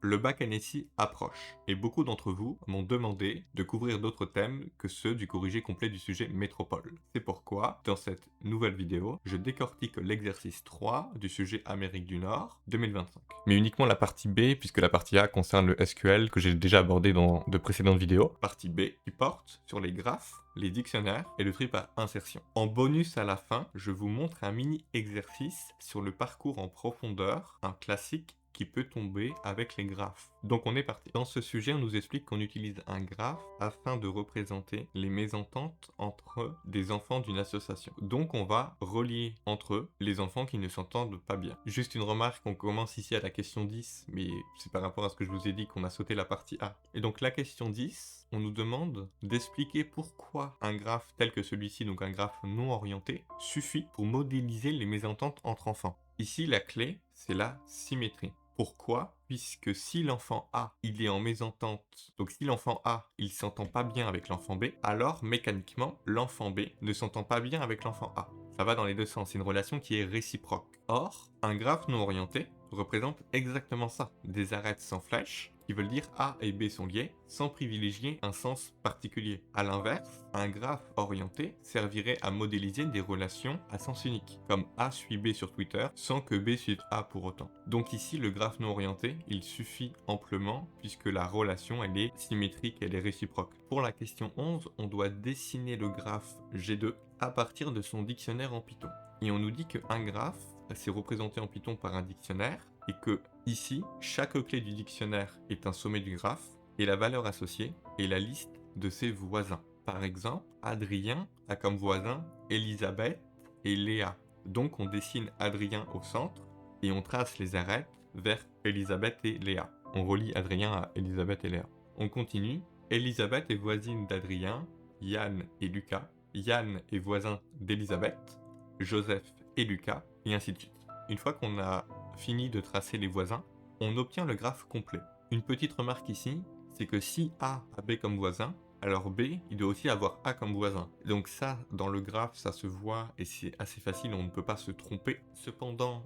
Le bac NSI approche et beaucoup d'entre vous m'ont demandé de couvrir d'autres thèmes que ceux du corrigé complet du sujet métropole. C'est pourquoi, dans cette nouvelle vidéo, je décortique l'exercice 3 du sujet Amérique du Nord 2025. Mais uniquement la partie B, puisque la partie A concerne le SQL que j'ai déjà abordé dans de précédentes vidéos. Partie B qui porte sur les graphes, les dictionnaires et le tri par insertion. En bonus à la fin, je vous montre un mini exercice sur le parcours en profondeur, un classique qui peut tomber avec les graphes. Donc on est parti. Dans ce sujet, on nous explique qu'on utilise un graphe afin de représenter les mésententes entre des enfants d'une association. Donc on va relier entre eux les enfants qui ne s'entendent pas bien. Juste une remarque, on commence ici à la question 10, mais c'est par rapport à ce que je vous ai dit qu'on a sauté la partie A. Et donc la question 10, on nous demande d'expliquer pourquoi un graphe tel que celui-ci, donc un graphe non orienté, suffit pour modéliser les mésententes entre enfants. Ici, la clé, c'est la symétrie. Pourquoi? Puisque si l'enfant A, il est en mésentente, donc si l'enfant A, il s'entend pas bien avec l'enfant B, alors mécaniquement, l'enfant B ne s'entend pas bien avec l'enfant A. Ça va dans les deux sens, c'est une relation qui est réciproque. Or, un graphe non orienté représente exactement ça, des arêtes sans flèche, qui veulent dire A et B sont liés, sans privilégier un sens particulier. A l'inverse, un graphe orienté servirait à modéliser des relations à sens unique, comme A suit B sur Twitter, sans que B suive A pour autant. Donc ici, le graphe non orienté, il suffit amplement, puisque la relation, elle est symétrique, elle est réciproque. Pour la question 11, on doit dessiner le graphe G2 à partir de son dictionnaire en Python. Et on nous dit qu'un graphe, c'est représenté en Python par un dictionnaire, et que ici, chaque clé du dictionnaire est un sommet du graphe, et la valeur associée est la liste de ses voisins. Par exemple, Adrien a comme voisins Elisabeth et Léa. Donc on dessine Adrien au centre, et on trace les arêtes vers Elisabeth et Léa. On relie Adrien à Elisabeth et Léa. On continue. Elisabeth est voisine d'Adrien, Yann et Lucas. Yann est voisin d'Elisabeth, Joseph et Lucas, et ainsi de suite. Une fois qu'on a fini de tracer les voisins, on obtient le graphe complet. Une petite remarque ici, c'est que si A a B comme voisin, alors B, il doit aussi avoir A comme voisin. Donc ça, dans le graphe, ça se voit et c'est assez facile, on ne peut pas se tromper. Cependant,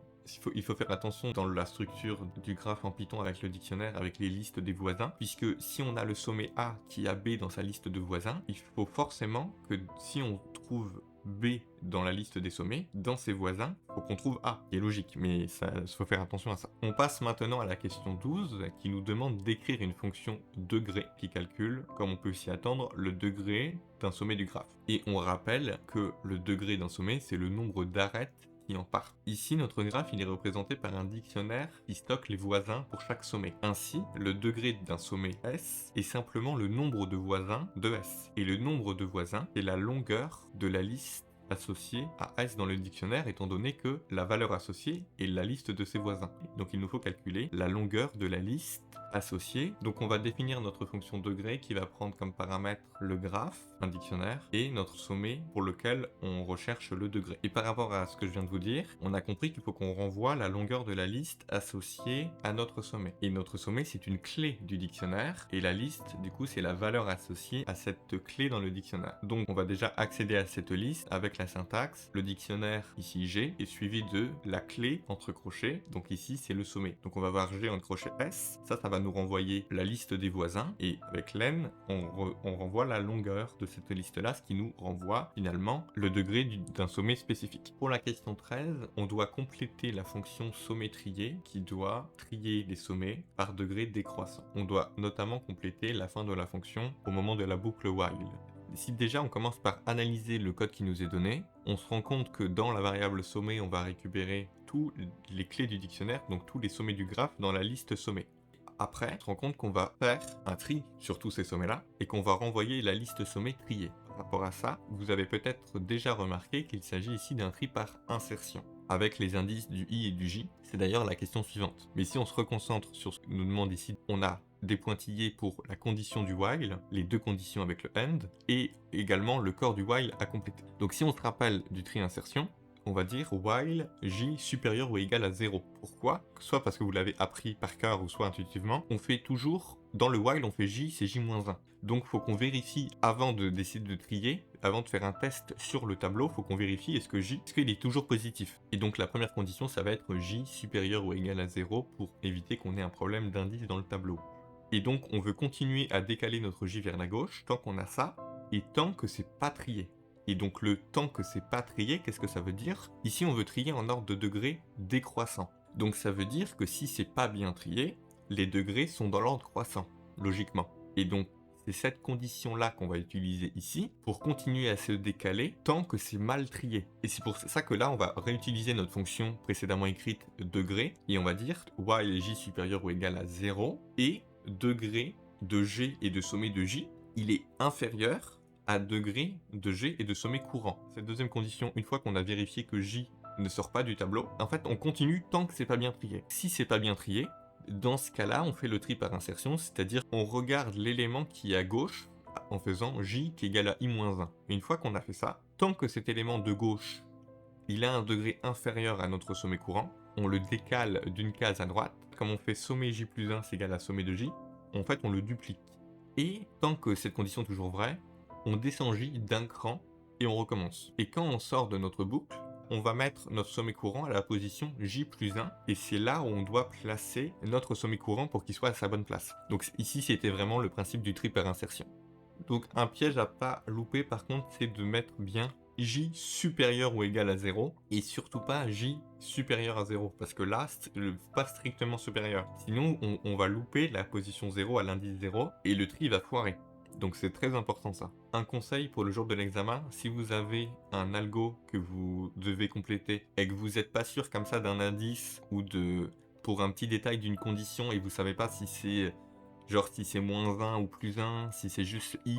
il faut faire attention dans la structure du graphe en Python avec le dictionnaire, avec les listes des voisins, puisque si on a le sommet A qui a B dans sa liste de voisins, il faut forcément que si on trouve B dans la liste des sommets, dans ses voisins, il faut qu'on trouve A, qui est logique, mais il faut faire attention à ça. On passe maintenant à la question 12, qui nous demande d'écrire une fonction degré qui calcule, comme on peut s'y attendre, le degré d'un sommet du graphe. Et on rappelle que le degré d'un sommet, c'est le nombre d'arêtes qui en partent. Ici, notre graphe, il est représenté par un dictionnaire qui stocke les voisins pour chaque sommet. Ainsi, le degré d'un sommet S est simplement le nombre de voisins de S. Et le nombre de voisins, c'est la longueur de la liste associée à S dans le dictionnaire, étant donné que la valeur associée est la liste de ses voisins. Donc il nous faut calculer la longueur de la liste associée. Donc on va définir notre fonction degré qui va prendre comme paramètre le graphe, un dictionnaire, et notre sommet pour lequel on recherche le degré. Et par rapport à ce que je viens de vous dire, on a compris qu'il faut qu'on renvoie la longueur de la liste associée à notre sommet. Et notre sommet, c'est une clé du dictionnaire, et la liste, du coup, c'est la valeur associée à cette clé dans le dictionnaire. Donc on va déjà accéder à cette liste avec la syntaxe, le dictionnaire, ici G, est suivi de la clé entre crochets, donc ici c'est le sommet. Donc on va voir G entre crochet S, ça va nous renvoyer la liste des voisins, et avec len, on renvoie la longueur de cette liste-là, ce qui nous renvoie finalement le degré d'un sommet spécifique. Pour la question 13, on doit compléter la fonction sommet trier qui doit trier les sommets par degré décroissant. On doit notamment compléter la fin de la fonction au moment de la boucle while. Si déjà on commence par analyser le code qui nous est donné, on se rend compte que dans la variable sommet, on va récupérer toutes les clés du dictionnaire, donc tous les sommets du graphe dans la liste sommet. Après, on se rend compte qu'on va faire un tri sur tous ces sommets-là et qu'on va renvoyer la liste sommet triée. Par rapport à ça, vous avez peut-être déjà remarqué qu'il s'agit ici d'un tri par insertion, avec les indices du i et du j. C'est d'ailleurs la question suivante. Mais si on se reconcentre sur ce que nous demande ici, on a des pointillés pour la condition du while, les deux conditions avec le end, et également le corps du while à compléter. Donc si on se rappelle du tri insertion, on va dire while j supérieur ou égal à 0. Pourquoi? Soit parce que vous l'avez appris par cœur ou soit intuitivement, on fait toujours, dans le while on fait j, c'est j-1. Donc il faut qu'on vérifie avant de décider de trier, avant de faire un test sur le tableau, il faut qu'on vérifie est-ce que j, est-ce qu'il est toujours positif. Et donc la première condition, ça va être j supérieur ou égal à 0 pour éviter qu'on ait un problème d'indice dans le tableau. Et donc on veut continuer à décaler notre j vers la gauche tant qu'on a ça, et tant que c'est pas trié. Et donc le temps que c'est pas trié, qu'est-ce que ça veut dire? Ici on veut trier en ordre de degrés décroissant. Donc ça veut dire que si c'est pas bien trié, les degrés sont dans l'ordre croissant, logiquement. Et donc c'est cette condition-là qu'on va utiliser ici pour continuer à se décaler tant que c'est mal trié. Et c'est pour ça que là, on va réutiliser notre fonction précédemment écrite degré et on va dire while j supérieur ou égal à 0 et degré de g et de sommet de j, il est inférieur à degré de g et de sommet courant. Cette deuxième condition, une fois qu'on a vérifié que j ne sort pas du tableau, en fait, on continue tant que c'est pas bien trié. Si c'est pas bien trié, dans ce cas-là, on fait le tri par insertion, c'est-à-dire on regarde l'élément qui est à gauche en faisant j qui est égal à i-1. Et une fois qu'on a fait ça, tant que cet élément de gauche, il a un degré inférieur à notre sommet courant, on le décale d'une case à droite. Comme on fait sommet j plus 1 c'est égal à sommet de j, en fait on le duplique. Et tant que cette condition est toujours vraie, on descend j d'un cran et on recommence. Et quand on sort de notre boucle, on va mettre notre sommet courant à la position j plus 1 et c'est là où on doit placer notre sommet courant pour qu'il soit à sa bonne place. Donc ici c'était vraiment le principe du tri par insertion. Donc un piège à pas louper par contre, c'est de mettre bien j supérieur ou égal à 0 et surtout pas j supérieur à 0 parce que là c'est pas strictement supérieur. Sinon on va louper la position 0 à l'indice 0 et le tri va foirer. Donc c'est très important ça. Un conseil pour le jour de l'examen, si vous avez un algo que vous devez compléter et que vous n'êtes pas sûr comme ça d'un indice ou pour un petit détail d'une condition et vous savez pas si c'est genre si c'est moins 1 ou plus 1, si c'est juste i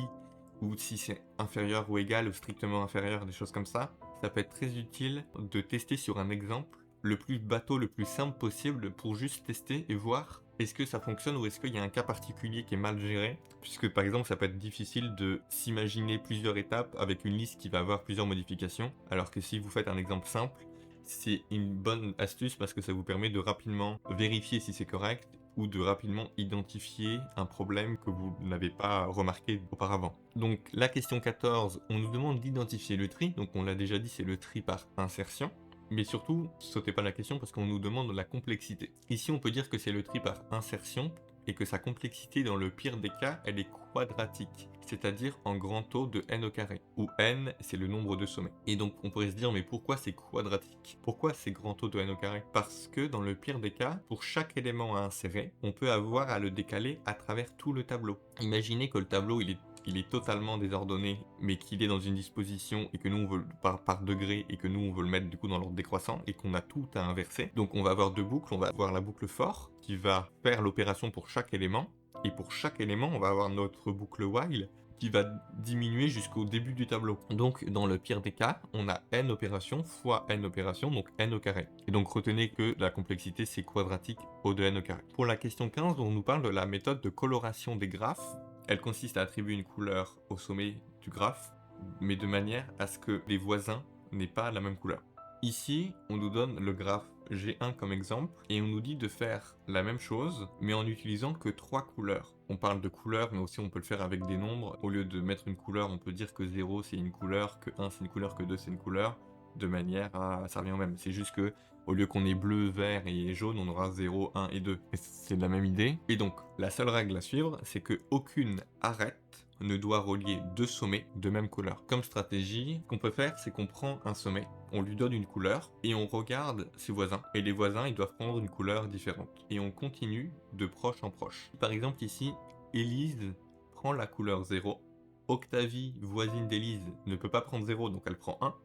ou si c'est inférieur ou égal ou strictement inférieur, des choses comme ça, ça peut être très utile de tester sur un exemple le plus bateau, le plus simple possible pour juste tester et voir est-ce que ça fonctionne ou est-ce qu'il y a un cas particulier qui est mal géré. Puisque par exemple ça peut être difficile de s'imaginer plusieurs étapes avec une liste qui va avoir plusieurs modifications, alors que si vous faites un exemple simple, c'est une bonne astuce parce que ça vous permet de rapidement vérifier si c'est correct ou de rapidement identifier un problème que vous n'avez pas remarqué auparavant. Donc la question 14, on nous demande d'identifier le tri, donc on l'a déjà dit, c'est le tri par insertion. Mais surtout, sautez pas la question parce qu'on nous demande la complexité. Ici, on peut dire que c'est le tri par insertion et que sa complexité, dans le pire des cas, elle est quadratique, c'est-à-dire en grand taux de n au carré, où n, c'est le nombre de sommets. Et donc, on pourrait se dire, mais pourquoi c'est quadratique? Pourquoi c'est grand taux de n au carré? Parce que, dans le pire des cas, pour chaque élément à insérer, on peut avoir à le décaler à travers tout le tableau. Imaginez que le tableau, il est totalement désordonné, mais qu'il est dans une disposition et que nous on veut par degré et que nous on veut le mettre du coup dans l'ordre décroissant et qu'on a tout à inverser. Donc on va avoir deux boucles, on va avoir la boucle for qui va faire l'opération pour chaque élément et pour chaque élément on va avoir notre boucle while qui va diminuer jusqu'au début du tableau. Donc dans le pire des cas, on a n opérations fois n opérations, donc n au carré. Et donc retenez que la complexité c'est quadratique au de n au carré. Pour la question 15, on nous parle de la méthode de coloration des graphes. Elle consiste à attribuer une couleur au sommet du graphe, mais de manière à ce que les voisins n'aient pas la même couleur. Ici, on nous donne le graphe G1 comme exemple, et on nous dit de faire la même chose, mais en utilisant que 3 couleurs. On parle de couleurs, mais aussi on peut le faire avec des nombres. Au lieu de mettre une couleur, on peut dire que 0 c'est une couleur, que 1 c'est une couleur, que 2 c'est une couleur, de manière à... ça revient au même. C'est juste que au lieu qu'on ait bleu, vert et jaune, on aura 0, 1 et 2. Et c'est la même idée. Et donc, la seule règle à suivre, c'est que aucune arête ne doit relier deux sommets de même couleur. Comme stratégie, ce qu'on peut faire, c'est qu'on prend un sommet, on lui donne une couleur, et on regarde ses voisins. Et les voisins, ils doivent prendre une couleur différente. Et on continue de proche en proche. Par exemple, ici, Élise prend la couleur 0. Octavie, voisine d'Élise, ne peut pas prendre 0, donc elle prend 1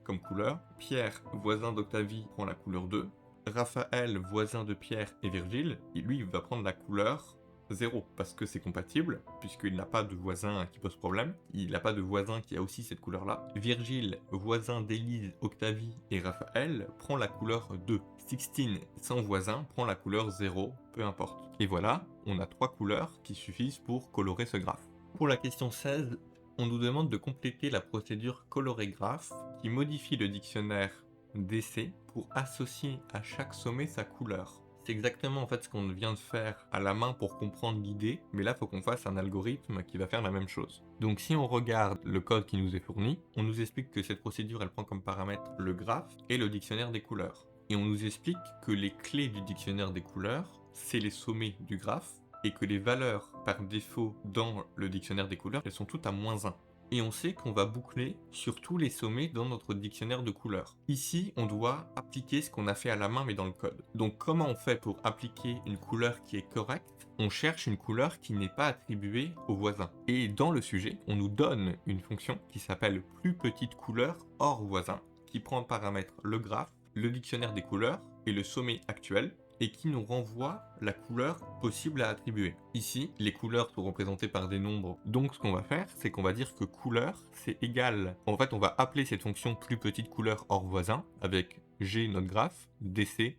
comme couleur. Pierre, voisin d'Octavie, prend la couleur 2. Raphaël, voisin de Pierre et Virgile, lui, il va prendre la couleur 0 parce que c'est compatible, puisqu'il n'a pas de voisin qui pose problème. Il n'a pas de voisin qui a aussi cette couleur-là. Virgile, voisin d'Élise, Octavie et Raphaël, prend la couleur 2. Sixtine, sans voisin, prend la couleur 0, peu importe. Et voilà, on a 3 couleurs qui suffisent pour colorer ce graphe. Pour la question 16, on nous demande de compléter la procédure colorer graphe qui modifie le dictionnaire DC pour associer à chaque sommet sa couleur. C'est exactement en fait ce qu'on vient de faire à la main pour comprendre l'idée, mais là il faut qu'on fasse un algorithme qui va faire la même chose. Donc si on regarde le code qui nous est fourni, on nous explique que cette procédure elle prend comme paramètre le graphe et le dictionnaire des couleurs. Et on nous explique que les clés du dictionnaire des couleurs, c'est les sommets du graphe, et que les valeurs par défaut dans le dictionnaire des couleurs, elles sont toutes à -1. Et on sait qu'on va boucler sur tous les sommets dans notre dictionnaire de couleurs. Ici, on doit appliquer ce qu'on a fait à la main mais dans le code. Donc comment on fait pour appliquer une couleur qui est correcte? On cherche une couleur qui n'est pas attribuée au voisin. Et dans le sujet, on nous donne une fonction qui s'appelle plus petite couleur hors voisin, qui prend en paramètre le graphe, le dictionnaire des couleurs et le sommet actuel, et qui nous renvoie la couleur possible à attribuer. Ici, les couleurs sont représentées par des nombres, donc ce qu'on va faire, c'est qu'on va dire que couleur, c'est égal. En fait, on va appeler cette fonction plus petite couleur hors voisin, avec G notre graphe, DC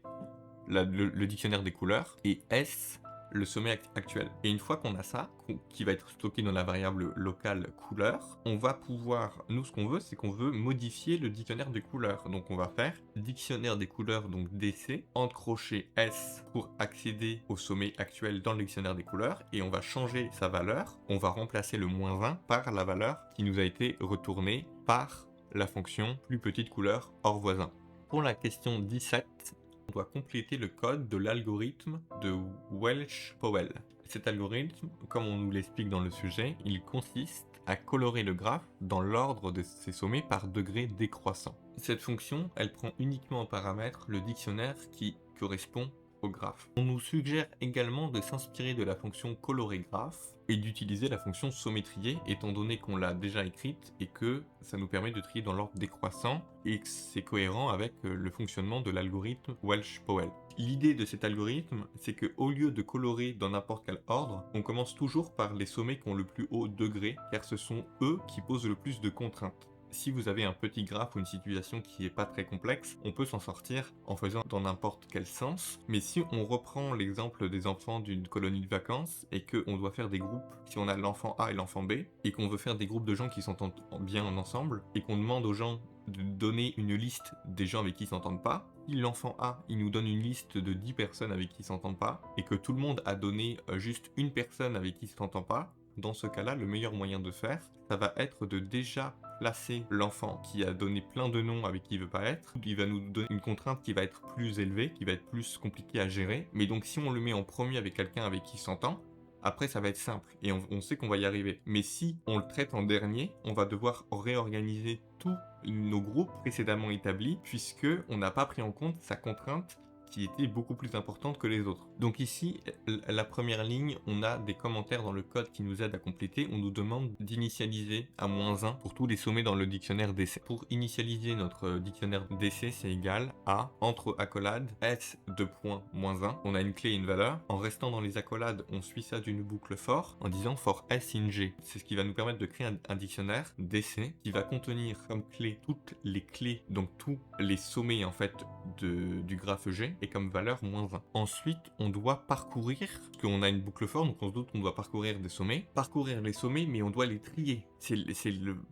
le dictionnaire des couleurs, et S le sommet actuel. Et une fois qu'on a ça, qui va être stocké dans la variable locale couleur, on va pouvoir, nous ce qu'on veut, c'est qu'on veut modifier le dictionnaire des couleurs. Donc on va faire dictionnaire des couleurs, donc DC, entre crochet S pour accéder au sommet actuel dans le dictionnaire des couleurs, et on va changer sa valeur, on va remplacer le -1 par la valeur qui nous a été retournée par la fonction plus petite couleur hors voisin. Pour la question 17, on doit compléter le code de l'algorithme de Welch-Powell. Cet algorithme, comme on nous l'explique dans le sujet, il consiste à colorer le graphe dans l'ordre de ses sommets par degré décroissant. Cette fonction, elle prend uniquement en paramètre le dictionnaire qui correspond au graphe. On nous suggère également de s'inspirer de la fonction colorer graphe et d'utiliser la fonction sommet-trier, étant donné qu'on l'a déjà écrite et que ça nous permet de trier dans l'ordre décroissant et que c'est cohérent avec le fonctionnement de l'algorithme Welch-Powell. L'idée de cet algorithme, c'est qu'au lieu de colorer dans n'importe quel ordre, on commence toujours par les sommets qui ont le plus haut degré, car ce sont eux qui posent le plus de contraintes. Si vous avez un petit graphe ou une situation qui n'est pas très complexe, on peut s'en sortir en faisant dans n'importe quel sens. Mais si on reprend l'exemple des enfants d'une colonie de vacances et qu'on doit faire des groupes, si on a l'enfant A et l'enfant B, et qu'on veut faire des groupes de gens qui s'entendent bien ensemble, et qu'on demande aux gens de donner une liste des gens avec qui ils s'entendent pas, si l'enfant A, il nous donne une liste de 10 personnes avec qui ils s'entendent pas, et que tout le monde a donné juste une personne avec qui il s'entend pas, dans ce cas-là, le meilleur moyen de faire, ça va être de déjà placer l'enfant qui a donné plein de noms avec qui il veut pas être. Il va nous donner une contrainte qui va être plus élevée, qui va être plus compliquée à gérer. Mais donc si on le met en premier avec quelqu'un avec qui il s'entend, après ça va être simple et on sait qu'on va y arriver. Mais si on le traite en dernier, on va devoir réorganiser tous nos groupes précédemment établis puisque on n'a pas pris en compte sa contrainte qui était beaucoup plus importante que les autres. Donc ici, la première ligne, on a des commentaires dans le code qui nous aident à compléter. On nous demande d'initialiser à -1 pour tous les sommets dans le dictionnaire DC. Pour initialiser notre dictionnaire DC, c'est égal à, entre accolades, S de point -1. On a une clé et une valeur. En restant dans les accolades, on suit ça d'une boucle for en disant for S in G. C'est ce qui va nous permettre de créer un dictionnaire DC qui va contenir comme clé toutes les clés, donc tous les sommets en fait du graphe G, et comme valeur -1. Ensuite, on doit parcourir, parce qu'on a une boucle for, donc on se doute qu'on doit parcourir des sommets. Parcourir les sommets, mais on doit les trier. C'est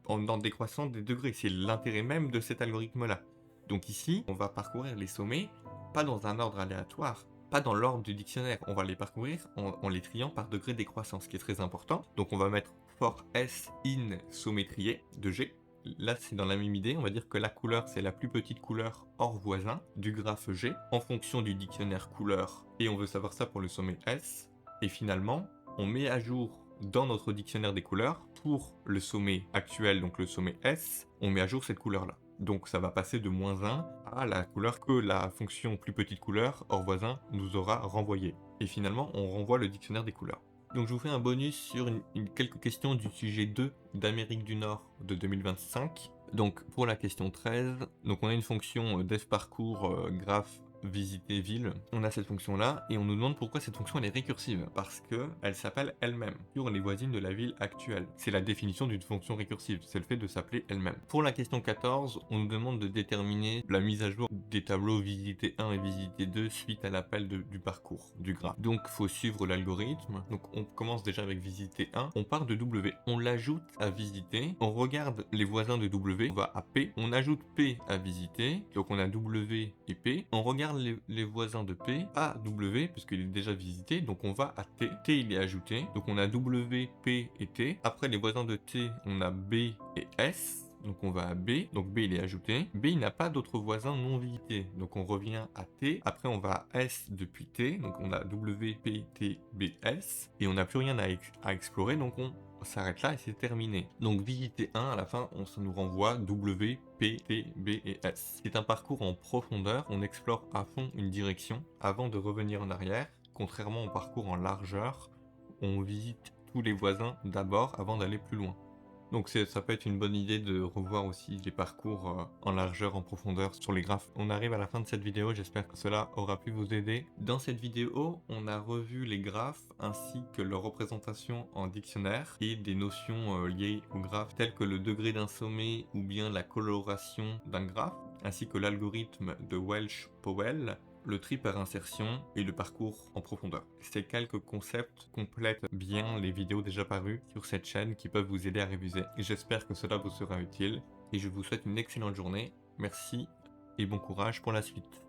en ordre décroissant des degrés, c'est l'intérêt même de cet algorithme-là. Donc ici, on va parcourir les sommets, pas dans un ordre aléatoire, pas dans l'ordre du dictionnaire, on va les parcourir en les triant par degré décroissant, ce qui est très important. Donc on va mettre for S in sommet trié de G. Là, c'est dans la même idée, on va dire que la couleur, c'est la plus petite couleur hors voisin du graphe G, en fonction du dictionnaire couleur, et on veut savoir ça pour le sommet S. Et finalement, on met à jour dans notre dictionnaire des couleurs, pour le sommet actuel, donc le sommet S, on met à jour cette couleur-là. Donc ça va passer de -1 à la couleur que la fonction plus petite couleur hors voisin nous aura renvoyé. Et finalement, on renvoie le dictionnaire des couleurs. Donc je vous fais un bonus sur quelques questions du sujet 2 d'Amérique du Nord de 2025. Donc pour la question 13, donc on a une fonction def parcours graph visiter ville, on a cette fonction là et on nous demande pourquoi cette fonction elle est récursive, parce que elle s'appelle elle-même sur les voisines de la ville actuelle. C'est la définition d'une fonction récursive, c'est le fait de s'appeler elle-même. Pour la question 14, on nous demande de déterminer la mise à jour des tableaux visiter 1 et visiter 2 suite à l'appel du parcours, du graphe. Donc faut suivre l'algorithme. Donc on commence déjà avec visiter 1, on part de W, on l'ajoute à visiter, on regarde les voisins de W, on va à P, on ajoute P à visiter, donc on a W et P, on regarde les voisins de P à W, parce qu'il est déjà visité, donc on va à T, T il est ajouté, donc on a W, P et T, après les voisins de T, on a B et S, donc on va à B, donc B il est ajouté. B il n'a pas d'autres voisins non visités, donc on revient à T, après on va à S depuis T, donc on a W, P, T, B, S, et on n'a plus rien à explorer, donc on s'arrête là et c'est terminé. Donc visiter 1, à la fin, ça nous renvoie W, P, T, B et S. C'est un parcours en profondeur, on explore à fond une direction avant de revenir en arrière, contrairement au parcours en largeur, on visite tous les voisins d'abord avant d'aller plus loin. Donc ça peut être une bonne idée de revoir aussi les parcours en largeur, en profondeur sur les graphes. On arrive à la fin de cette vidéo, j'espère que cela aura pu vous aider. Dans cette vidéo, on a revu les graphes ainsi que leur représentation en dictionnaire et des notions liées aux graphes telles que le degré d'un sommet ou bien la coloration d'un graphe, ainsi que l'algorithme de Welch-Powell, le tri par insertion et le parcours en profondeur. Ces quelques concepts complètent bien les vidéos déjà parues sur cette chaîne qui peuvent vous aider à réviser. J'espère que cela vous sera utile et je vous souhaite une excellente journée. Merci et bon courage pour la suite.